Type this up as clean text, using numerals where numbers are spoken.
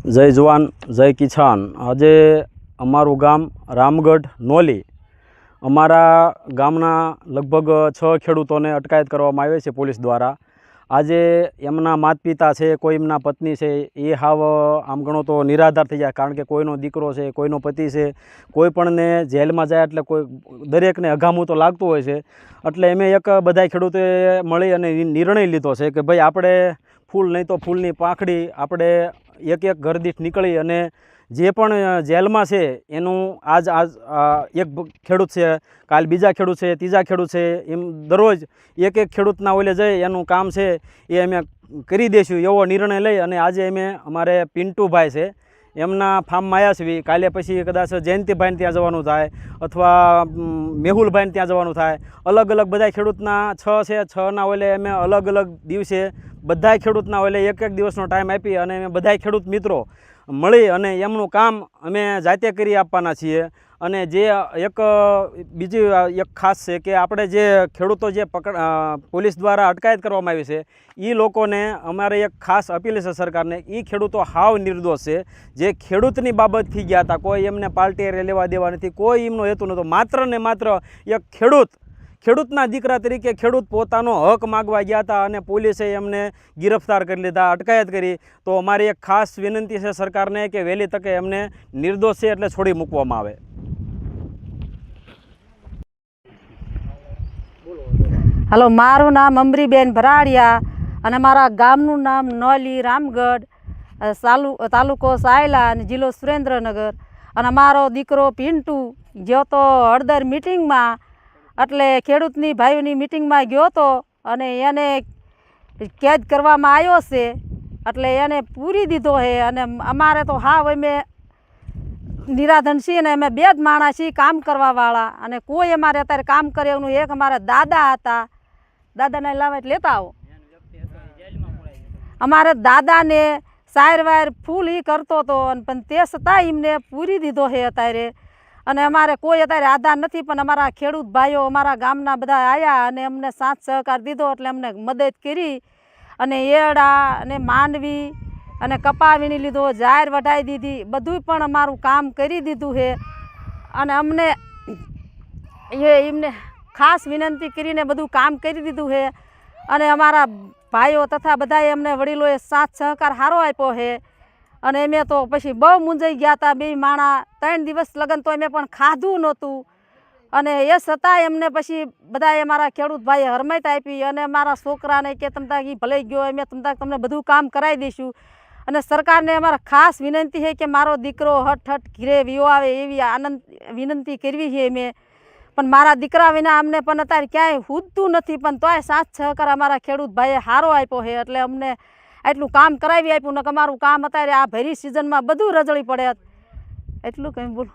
जय जवान जय किसान। આજે અમારું ગામ રામગઢ નોલી અમારા ગામના લગભગ 6 ખેડૂતોને અટકાયત કરવામાં આવે છે પોલીસ દ્વારા। આજે એમના માતા પિતા છે, કોઈ એમના પત્ની છે, એ હાવ આમ ગણો તો નિરાધાર થઈ જાય, કારણ કે કોઈનો દીકરો છે, કોઈનો પતિ છે, કોઈ પણને જેલમાં જાય એટલે કોઈ દરેકને અઘામું તો લાગતું હોય છે। એટલે અમે એક બધા ખેડૂતોએ મળી અને નિર્ણય લીધો છે કે ભાઈ આપણે ફૂલ નહીં તો ફૂલની પાંખડી આપણે એક એક ઘર દીઠ નીકળી અને જે પણ જેલમાં છે એનું આજ એક ખેડૂત છે, કાલ બીજા ખેડૂત છે, ત્રીજા ખેડૂત છે, એમ દરરોજ એક એક ખેડૂતના ઓલે જઈ એનું કામ છે એ અમે કરી દઈશું એવો નિર્ણય લઈ અને આજે અમે અમારે પિન્ટુભાઈ છે એમના ફાર્મમાં આવ્યા છીએ। કાલે પછી કદાચ જયંતિભાઈને ત્યાં જવાનું થાય અથવા મેહુલભાઈને ત્યાં જવાનું થાય। અલગ અલગ બધા ખેડૂતના 6 છે, 6ના ઓલે અમે અલગ અલગ દિવસે બધા ખેડૂતના ઓલે એક એક દિવસનો ટાઈમ આપી અને અમે બધા ખેડૂત મિત્રો મળી અને એમનું કામ અમે જાતે કરી આપવાના છીએ। અને જે એક બીજી એક ખાસ છે કે આપણે જે ખેડૂતો જે પોલીસ દ્વારા અટકાયત કરવામાં આવી છે એ લોકોને અમારે એક ખાસ અપીલ છે સરકારને, એ ખેડૂતો હાવ નિર્દોષ છે, જે ખેડૂતની બાબતથી ગયા હતા, કોઈ એમને પાર્ટીએ લેવા દેવા નથી, કોઈ એમનો હેતુ નહોતો, માત્ર ને માત્ર એક ખેડૂતના દીકરા તરીકે ખેડૂત પોતાનો હક માગવા ગયા હતા અને પોલીસે એમને ગિરફ્તાર કરી લીધા, અટકાયત કરી। તો અમારી એક ખાસ વિનંતી છે સરકારને કે વહેલી તકે એમને નિર્દોષ છે એટલે છોડી મૂકવામાં આવે। હલો, મારું નામ અમરીબેન ભરાડિયા અને મારા ગામનું નામ નોલી રામગઢ, તાલુકો સાયલા અને જિલ્લો સુરેન્દ્રનગર। અને અમારો દીકરો પિન્ટુ ગયો તો હળદર મિટિંગમાં, એટલે ખેડૂતની ભાઈઓની મિટિંગમાં ગયો હતો અને એને કેદ કરવામાં આવ્યો છે, એટલે એને પૂરી દીધો છે। અને અમારે તો હાવ અમે નિરાધન છીએ ને અમે 2 જ માણસ છીએ કામ કરવાવાળા, અને કોઈ અમારે અત્યારે કામ કરે એવું। એક અમારા દાદા હતા, દાદાને લાવે એટલે લેતા આવો, અમારે દાદાને સાયર વાયર ફૂલ એ કરતો હતો પણ તે છતાં એમને પૂરી દીધો છે અત્યારે। અને અમારે કોઈ અત્યારે આધાર નથી, પણ અમારા ખેડૂત ભાઈઓ અમારા ગામના બધા આવ્યા અને અમને સાથ સહકાર દીધો, એટલે અમને મદદ કરી અને એડા અને માંડવી અને કપાવીને લીધો, જાહેર વઢાઈ દીધી, બધું પણ અમારું કામ કરી દીધું છે। અને અમને એમને ખાસ વિનંતી કરીને બધું કામ કરી દીધું છે। અને અમારા ભાઈઓ તથા બધાએ અમને વડીલોએ સાથ સહકાર સારો આપ્યો છે। અને અમે તો પછી બહુ મૂંઝાઈ ગયા હતા, 2 માણા 3 દિવસ લગન તો અમે પણ ખાધું નહોતું, અને એ છતાંય અમને પછી બધાએ અમારા ખેડૂત ભાઈએ હરમાઈત આપી અને મારા છોકરાને કે તમતા એ ભલે ગયો, અમે તમને બધું કામ કરાવી દઈશું। અને સરકારને અમારા ખાસ વિનંતી છે કે મારો દીકરો હઠ ઘીરે વિયો આવે એવી આનંદ વિનંતી કરવી છે અમે। પણ મારા દીકરા વિના અમને પણ અત્યારે ક્યાંય હુજતું નથી, પણ તોય સાથ સહકાર અમારા ખેડૂત ભાઈએ સારો આપ્યો છે, એટલે અમને એટલું કામ કરાવી આપ્યું ને કે અમારું કામ અત્યારે આ ભરી સિઝનમાં બધું રજળી પડે, એટલું કંઈ બોલું।